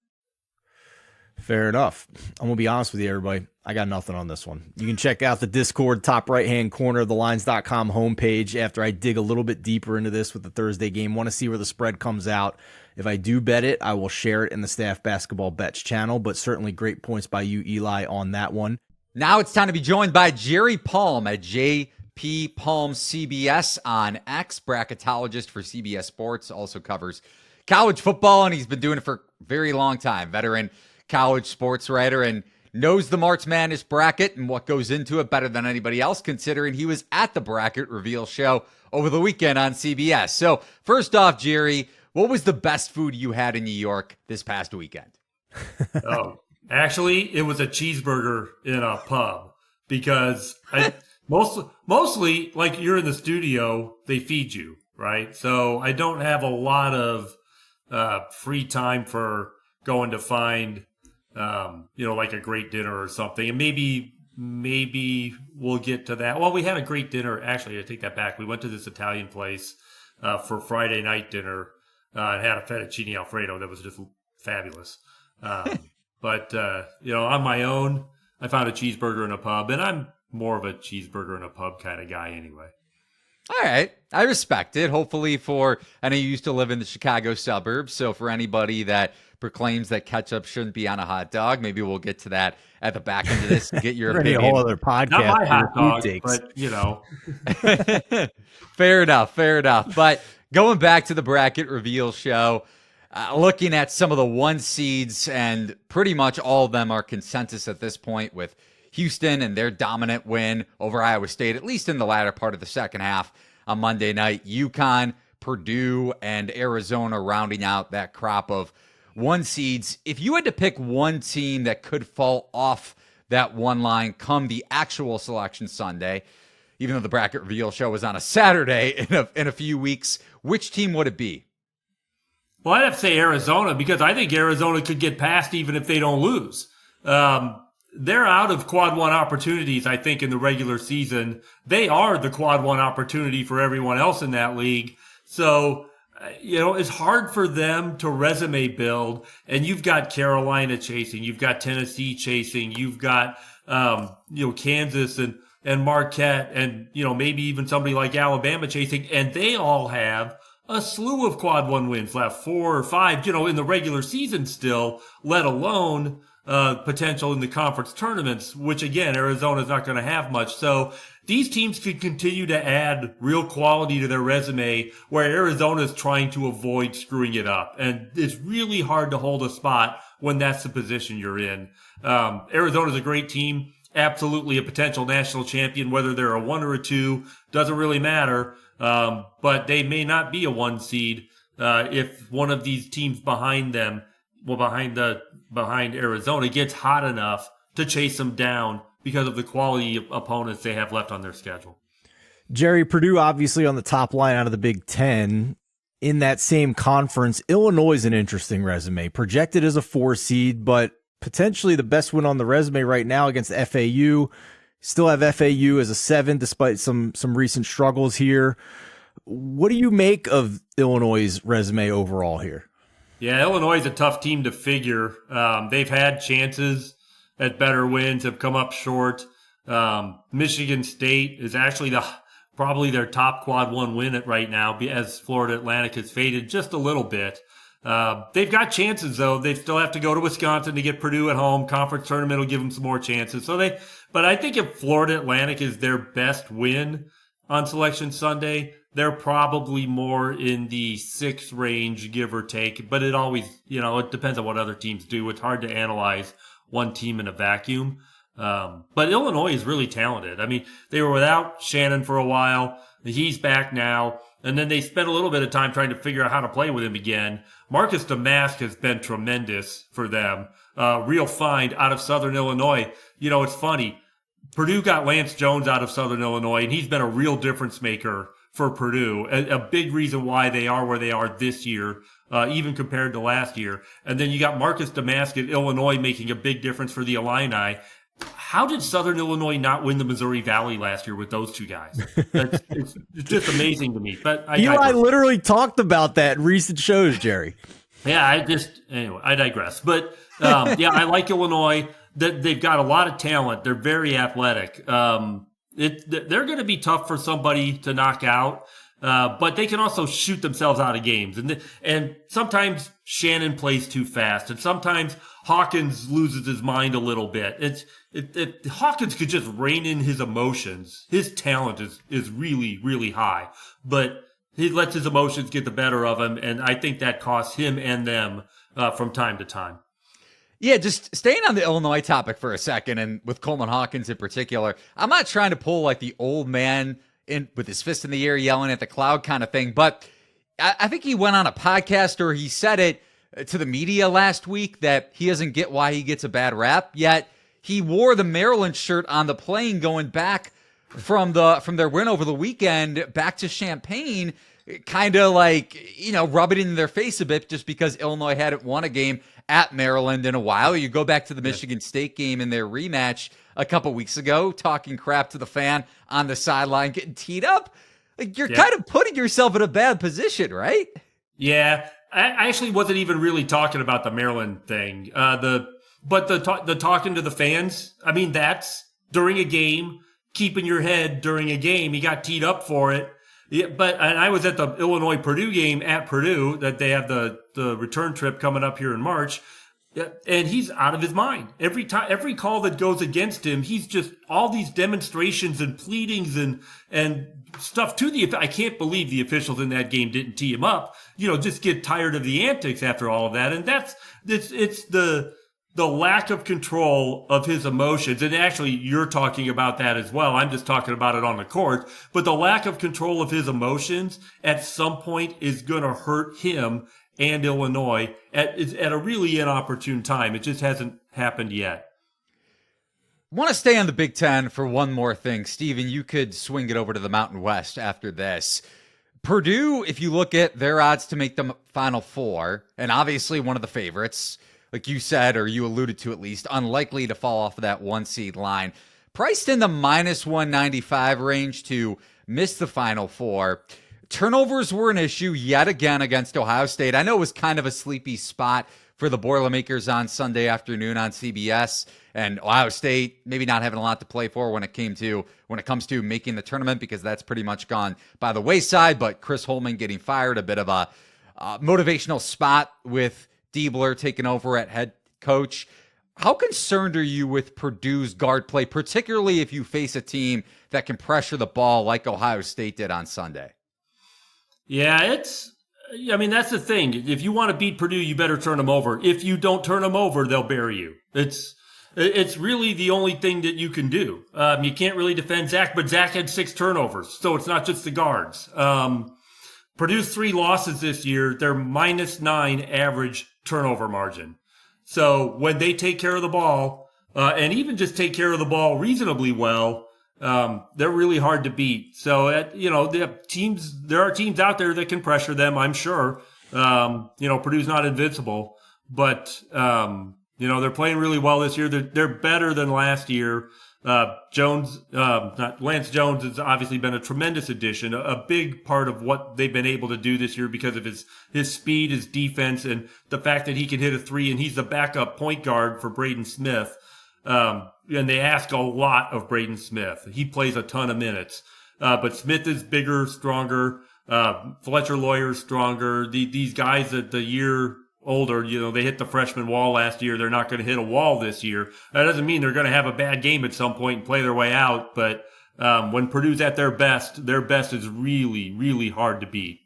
Fair enough. I'm going to be honest with you, everybody. I got nothing on this one. You can check out the Discord top right-hand corner of the lines.com homepage after I dig a little bit deeper into this with the Thursday game. Want to see where the spread comes out. If I do bet it, I will share it in the Staff Basketball Bets channel, but certainly great points by you, Eli, on that one. Now it's time to be joined by Jerry Palm at JP Palm CBS on X, bracketologist for CBS Sports, also covers college football, and he's been doing it for a very long time. Veteran college sports writer and knows the March Madness bracket and what goes into it better than anybody else, considering he was at the bracket reveal show over the weekend on CBS. So first off, Jerry, what was the best food you had in New York this past weekend? Actually, it was a cheeseburger in a pub because Mostly, like you're in the studio, they feed you, right? So I don't have a lot of free time for going to find, like a great dinner or something. And maybe we'll get to that. Well, we had a great dinner. Actually, I take that back. We went to this Italian place for Friday night dinner and had a fettuccine Alfredo that was just fabulous. But on my own, I found a cheeseburger in a pub, and I'm more of a cheeseburger in a pub kind of guy anyway. All right. I respect it. Hopefully I know you used to live in the Chicago suburbs, so for anybody that proclaims that ketchup shouldn't be on a hot dog, maybe we'll get to that at the back end of this and get your opinion. A whole other podcast. Not my hot dog, takes. but Fair enough. But going back to the bracket reveal show, looking at some of the one seeds, and pretty much all of them are consensus at this point, with Houston and their dominant win over Iowa State, at least in the latter part of the second half on Monday night. UConn, Purdue, and Arizona rounding out that crop of one seeds. If you had to pick one team that could fall off that one line come the actual selection Sunday, even though the bracket reveal show is on a Saturday in a few weeks, which team would it be? Well, I'd have to say Arizona, because I think Arizona could get past even if they don't lose. They're out of quad one opportunities, I think, in the regular season. They are the quad one opportunity for everyone else in that league. So, it's hard for them to resume build. And you've got Carolina chasing, you've got Tennessee chasing, you've got, Kansas and Marquette, and, maybe even somebody like Alabama chasing. And they all have a slew of quad one wins left, 4 or 5, in the regular season still, let alone potential in the conference tournaments, which again, Arizona's not going to have much. So these teams could continue to add real quality to their resume, where Arizona's trying to avoid screwing it up. And it's really hard to hold a spot when that's the position you're in. Arizona's a great team, absolutely a potential national champion, whether they're a 1 or a 2, doesn't really matter. But they may not be a 1 seed, if one of these teams behind them, behind Arizona, gets hot enough to chase them down because of the quality of opponents they have left on their schedule. Jerry, Purdue obviously on the top line out of the Big Ten. In that same conference, Illinois is an interesting resume. Projected as a 4 seed, but potentially the best win on the resume right now against FAU. Still have FAU as a 7 despite some recent struggles here. What do you make of Illinois' resume overall here? Yeah, Illinois is a tough team to figure. They've had chances at better wins, have come up short. Michigan State is actually probably their top quad one win right now, as Florida Atlantic has faded just a little bit. They've got chances, though. They still have to go to Wisconsin to get Purdue at home. Conference tournament will give them some more chances. But I think if Florida Atlantic is their best win on Selection Sunday, they're probably more in the 6 range, give or take. But it always, it depends on what other teams do. It's hard to analyze one team in a vacuum. But Illinois is really talented. I mean, they were without Shannon for a while. He's back now. And then they spent a little bit of time trying to figure out how to play with him again. Marcus Damask has been tremendous for them. Real find out of Southern Illinois. It's funny. Purdue got Lance Jones out of Southern Illinois, and he's been a real difference maker for Purdue. A big reason why they are where they are this year, even compared to last year. And then you got Marcus Damask at Illinois making a big difference for the Illini. How did Southern Illinois not win the Missouri Valley last year with those two guys? It's just amazing to me. But Eli literally talked about that in recent shows, Jerry. Yeah, I digress. But I like Illinois. They've got a lot of talent. They're very athletic. They're going to be tough for somebody to knock out. But they can also shoot themselves out of games. And sometimes Shannon plays too fast. And sometimes Hawkins loses his mind a little bit. If Hawkins could just rein in his emotions, his talent is really, really high. But he lets his emotions get the better of him. And I think that costs him and them from time to time. Yeah, just staying on the Illinois topic for a second, and with Coleman Hawkins in particular, I'm not trying to pull like the old man in with his fist in the air yelling at the cloud kind of thing, but I think he went on a podcast, or he said it to the media last week, that he doesn't get why he gets a bad rap, yet he wore the Maryland shirt on the plane going back from their win over the weekend back to Champaign, kind of like, rub it in their face a bit just because Illinois hadn't won a game at Maryland in a while. You go back to the Michigan State game in their rematch a couple weeks ago, talking crap to the fan on the sideline, getting teed up. Like, you're kind of putting yourself in a bad position, right? Yeah. I actually wasn't even really talking about the Maryland thing. But the talking to the fans, I mean, that's during a game, keeping your head during a game. He got teed up for it. Yeah, and I was at the Illinois-Purdue game at Purdue that they have the return trip coming up here in March. And he's out of his mind. Every call that goes against him, he's just all these demonstrations and pleadings and stuff to I can't believe the officials in that game didn't tee him up. Just get tired of the antics after all of that. And it's the lack of control of his emotions. And actually, you're talking about that as well. I'm just talking about it on the court. But the lack of control of his emotions at some point is going to hurt him and Illinois at a really inopportune time. It just hasn't happened yet. Want to stay on the Big Ten for one more thing. Steven, you could swing it over to the Mountain West after this. Purdue, if you look at their odds to make the Final Four, and obviously one of the favorites, like you said, or you alluded to at least, unlikely to fall off of that 1-seed line, priced in the minus 195 range to miss the Final Four. Turnovers were an issue yet again against Ohio State. I know it was kind of a sleepy spot for the Boilermakers on Sunday afternoon on CBS, and Ohio State maybe not having a lot to play for when it comes to making the tournament, because that's pretty much gone by the wayside. But Chris Holman getting fired, a bit of a motivational spot with Diebler taking over at head coach. How concerned are you with Purdue's guard play, particularly if you face a team that can pressure the ball like Ohio State did on Sunday? Yeah, that's the thing. If you want to beat Purdue, you better turn them over. If you don't turn them over, they'll bury you. It's really the only thing that you can do. You can't really defend Zach, but Zach had 6 turnovers, so it's not just the guards. Purdue's 3 losses this year, they're -9 average turnover margin. So when they take care of the ball, and even just take care of the ball reasonably well, they're really hard to beat. So, there are teams out there that can pressure them, I'm sure. Purdue's not invincible, but, they're playing really well this year. They're better than last year. Lance Jones has obviously been a tremendous addition, a big part of what they've been able to do this year because of his speed, his defense, and the fact that he can hit a 3, and he's the backup point guard for Braden Smith. And they ask a lot of Braden Smith. He plays a ton of minutes. But Smith is bigger, stronger. Fletcher Lawyer's stronger. These guys at the year older, they hit the freshman wall last year. They're not going to hit a wall this year. That doesn't mean they're going to have a bad game at some point and play their way out. But when Purdue's at their best is really, really hard to beat.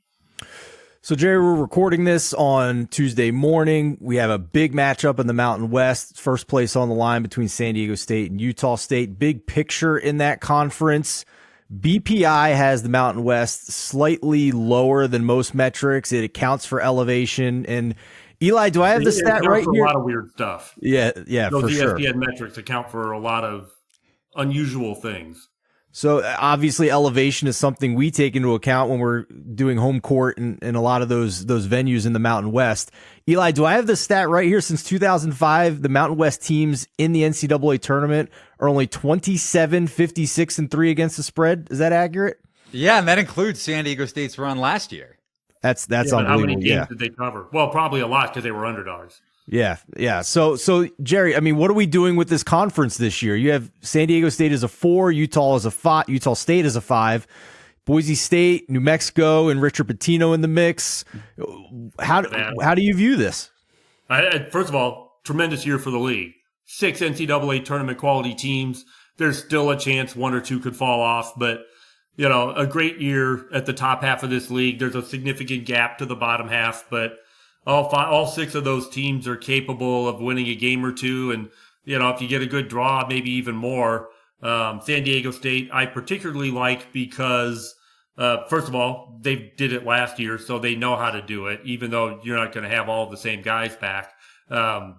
So, Jerry, we're recording this on Tuesday morning. We have a big matchup in the Mountain West. First place on the line between San Diego State and Utah State. Big picture in that conference. BPI has the Mountain West slightly lower than most metrics. It accounts for elevation. And, Eli, do I have the stat right here? A lot of weird stuff. Yeah, Those for sure. ESPN metrics account for a lot of unusual things. So obviously elevation is something we take into account when we're doing home court and a lot of those venues in the Mountain West. Eli, do I have the stat right here? Since 2005, the Mountain West teams in the NCAA tournament are only 27, 56, and 3 against the spread. Is that accurate? Yeah, and that includes San Diego State's run last year. That's unbelievable. How many games did they cover? Well, probably a lot because they were underdogs. Yeah. So Jerry, I mean, what are we doing with this conference this year? You have San Diego State as a 4, Utah as a 5, Utah State as a 5, Boise State, New Mexico, and Richard Pitino in the mix. How do you view this? First of all, tremendous year for the league. 6 NCAA tournament quality teams. There's still a chance 1 or 2 could fall off, but a great year at the top half of this league. There's a significant gap to the bottom half, but all 6 of those teams are capable of winning a game or 2. And, if you get a good draw, maybe even more. San Diego State, I particularly like because, first of all, they did it last year, so they know how to do it, even though you're not going to have all the same guys back. And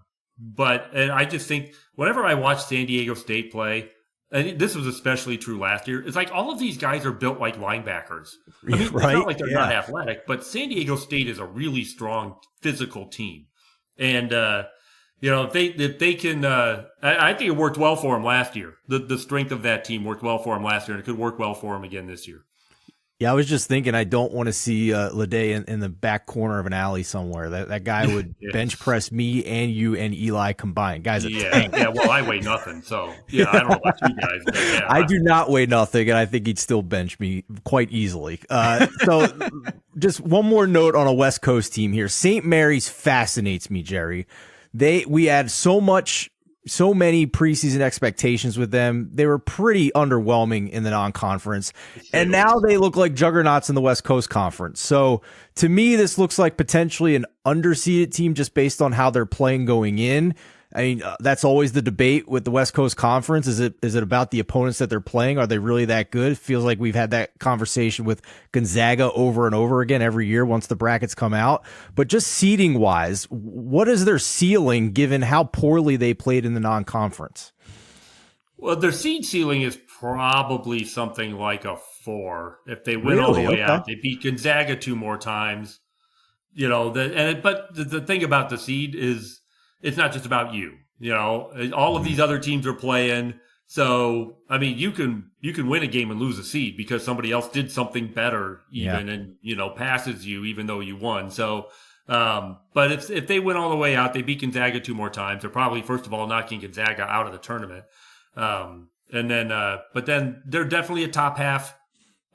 I just think whenever I watch San Diego State play, and this was especially true last year, it's like all of these guys are built like linebackers. I mean, Right? it's not like they're not athletic, but San Diego State is a really strong physical team. And, if they can, I think it worked well for them last year. The strength of that team worked well for them last year, and it could work well for them again this year. Yeah, I was just thinking I don't want to see Lede in the back corner of an alley somewhere. That guy would bench press me and you and Eli combined. Guy's a tank. Yeah, well, I weigh nothing, so I don't know about you guys. But yeah, I do not weigh nothing, and I think he'd still bench me quite easily. So just one more note on a West Coast team here. St. Mary's fascinates me, Jerry. We had so many preseason expectations with them. They were pretty underwhelming in the non-conference. And now they look like juggernauts in the West Coast Conference. So to me, this looks like potentially an underseeded team just based on how they're playing going in. I mean, that's always the debate with the West Coast Conference. Is it about the opponents that they're playing? Are they really that good? It feels like we've had that conversation with Gonzaga over and over again every year once the brackets come out. But just seeding wise, what is their ceiling given how poorly they played in the non-conference? Well, their seed ceiling is probably something like a 4. If they win all the way out, they beat Gonzaga 2 more times. But the thing about the seed is, it's not just about you. All of these other teams are playing. So, I mean, you can win a game and lose a seed because somebody else did something better and passes you even though you won. So, but if they win all the way out, they beat Gonzaga 2 more times. They're probably, first of all, knocking Gonzaga out of the tournament. But then they're definitely a top half.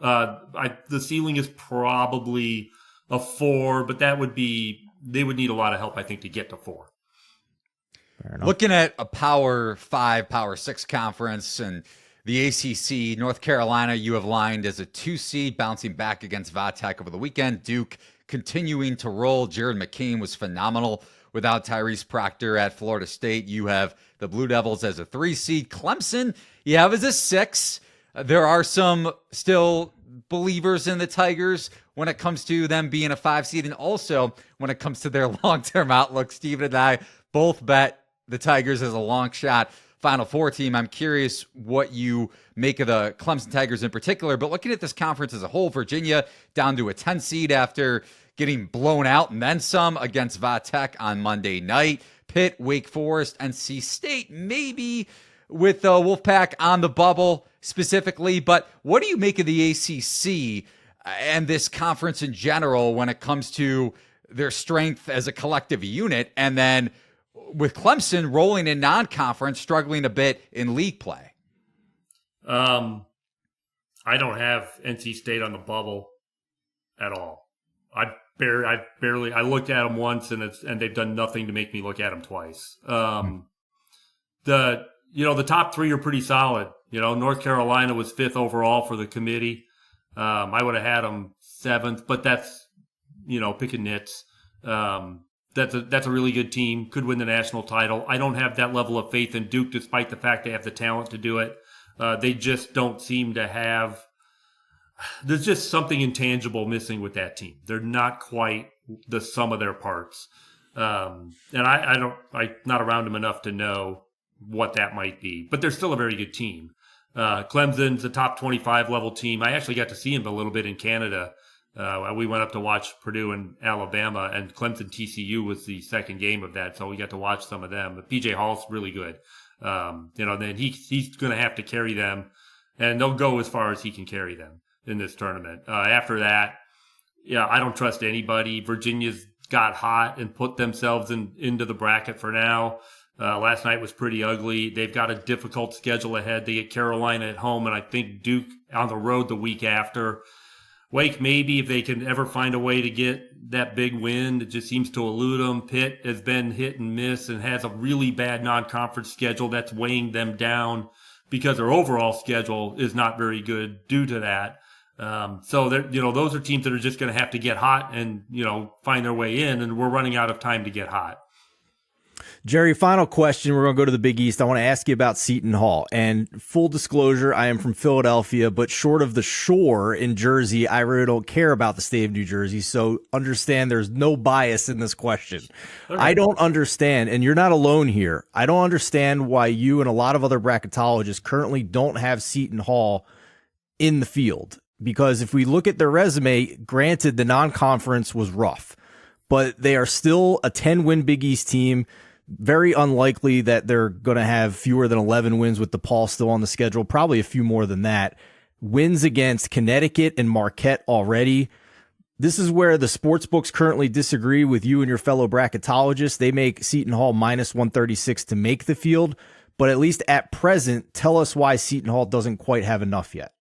The ceiling is probably a 4, but they would need a lot of help, I think, to get to 4. Looking at a Power 5, Power 6 conference and the ACC, North Carolina, you have lined as a 2 seed, bouncing back against Vatech over the weekend. Duke continuing to roll. Jared McCain was phenomenal without Tyrese Proctor at Florida State. You have the Blue Devils as a 3 seed. Clemson, you have as a 6. There are some still believers in the Tigers when it comes to them being a 5 seed. And also when it comes to their long-term outlook, Steven and I both bet the Tigers as a long shot Final Four team. I'm curious what you make of the Clemson Tigers in particular, but looking at this conference as a whole, Virginia down to a 10 seed after getting blown out and then some against Vatech on Monday night. Pitt, Wake Forest, NC State, maybe with the Wolfpack on the bubble specifically, but what do you make of the ACC and this conference in general when it comes to their strength as a collective unit, and then with Clemson rolling in non-conference, struggling a bit in league play? I don't have NC State on the bubble at all. I looked at them once, and they've done nothing to make me look at them twice. The top 3 are pretty solid. North Carolina was 5th overall for the committee. I would have had them 7th, but that's picking nits. That's a really good team. Could win the national title. I don't have that level of faith in Duke, despite the fact they have the talent to do it. They just don't seem to have. There's just something intangible missing with that team. They're not quite the sum of their parts. And I'm not around them enough to know what that might be. But they're still a very good team. Clemson's a top 25 level team. I actually got to see them a little bit in Canada. We went up to watch Purdue and Alabama, and Clemson TCU was the second game of that, so we got to watch some of them. But PJ Hall's really good. Then he's going to have to carry them, and they'll go as far as he can carry them in this tournament. After that, I don't trust anybody. Virginia's got hot and put themselves into the bracket for now. Last night was pretty ugly. They've got a difficult schedule ahead. They get Carolina at home, and I think Duke on the road the week after. Wake, maybe, if they can ever find a way to get that big win. It just seems to elude them. Pitt has been hit and miss and has a really bad non-conference schedule that's weighing them down because their overall schedule is not very good due to that. So those are teams that are just going to have to get hot and find their way in, and we're running out of time to get hot. Jerry, final question. We're going to go to the Big East. I want to ask you about Seton Hall. And full disclosure, I am from Philadelphia, but short of the shore in Jersey, I really don't care about the state of New Jersey. So understand there's no bias in this question. Okay. I don't understand, and you're not alone here. I don't understand why you and a lot of other bracketologists currently don't have Seton Hall in the field. Because if we look at their resume, granted, the non-conference was rough, but they are still a 10-win Big East team. Very unlikely that they're going to have fewer than 11 wins with DePaul still on the schedule, probably a few more than that. Wins against Connecticut and Marquette already. This is where the sports books currently disagree with you and your fellow bracketologists. They make Seton Hall minus 136 to make the field, but at least at present, tell us why Seton Hall doesn't quite have enough yet.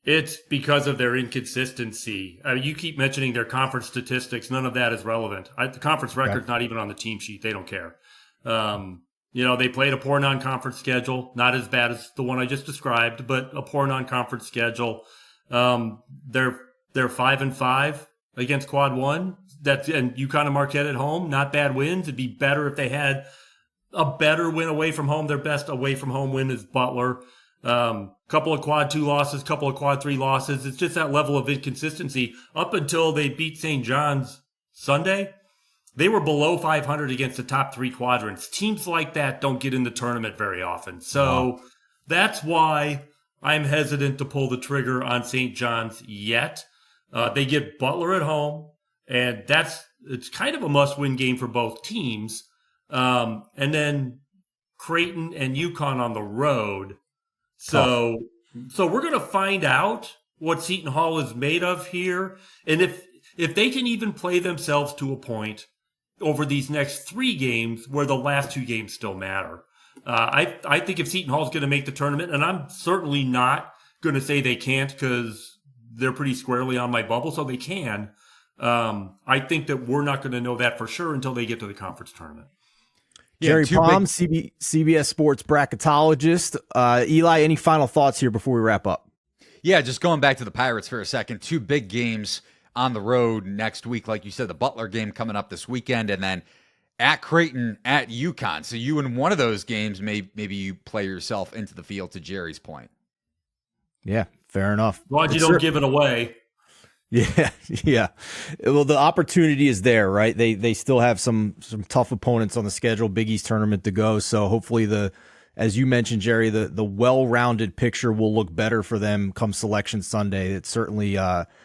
It's because of their inconsistency. You keep mentioning their conference statistics. None of that is relevant. The conference record's not even on the team sheet. They don't care. They played a poor non-conference schedule, not as bad as the one I just described, but a poor non-conference schedule. They're 5-5 against Quad One. And UConn and Marquette at home, not bad wins. It'd be better if they had a better win away from home. Their best away from home win is Butler. Couple of Quad 2 losses, couple of Quad 3 losses. It's just that level of inconsistency. Up until they beat St. John's Sunday, they were below 500 against the top 3 quadrants. Teams like that don't get in the tournament very often. So that's why I'm hesitant to pull the trigger on St. John's yet. They get Butler at home, and it's kind of a must-win game for both teams. And then Creighton and UConn on the road. So we're going to find out what Seton Hall is made of here. And if they can even play themselves to a point over these next 3 games where the last 2 games still matter. I think if Seton Hall is going to make the tournament, and I'm certainly not going to say they can't because they're pretty squarely on my bubble, so they can. I think that we're not going to know that for sure until they get to the conference tournament. Jerry Palm, CBS Sports bracketologist. Eli, any final thoughts here before we wrap up? Yeah, just going back to the Pirates for a second. 2 big games on the road next week. Like you said, the Butler game coming up this weekend, and then at Creighton, at UConn. So you in one of those games, maybe you play yourself into the field, to Jerry's point. Yeah, fair enough. Glad you don't give it away. Yeah. Well, the opportunity is there, right? They still have some tough opponents on the schedule, Big East tournament to go. So hopefully as you mentioned, Jerry, the well-rounded picture will look better for them come Selection Sunday. It's certainly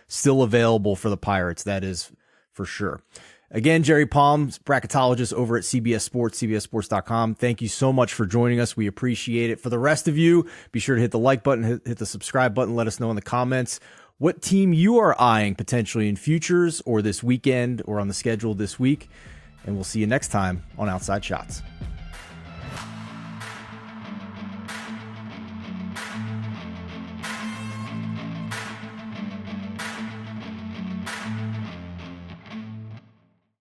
still available for the Pirates. That is for sure. Again, Jerry Palm, bracketologist over at CBS Sports, CBSSports.com. Thank you so much for joining us. We appreciate it. For the rest of you, be sure to hit the like button, hit the subscribe button. Let us know in the comments what team you are eyeing potentially in futures or this weekend or on the schedule this week. And we'll see you next time on Outside Shots.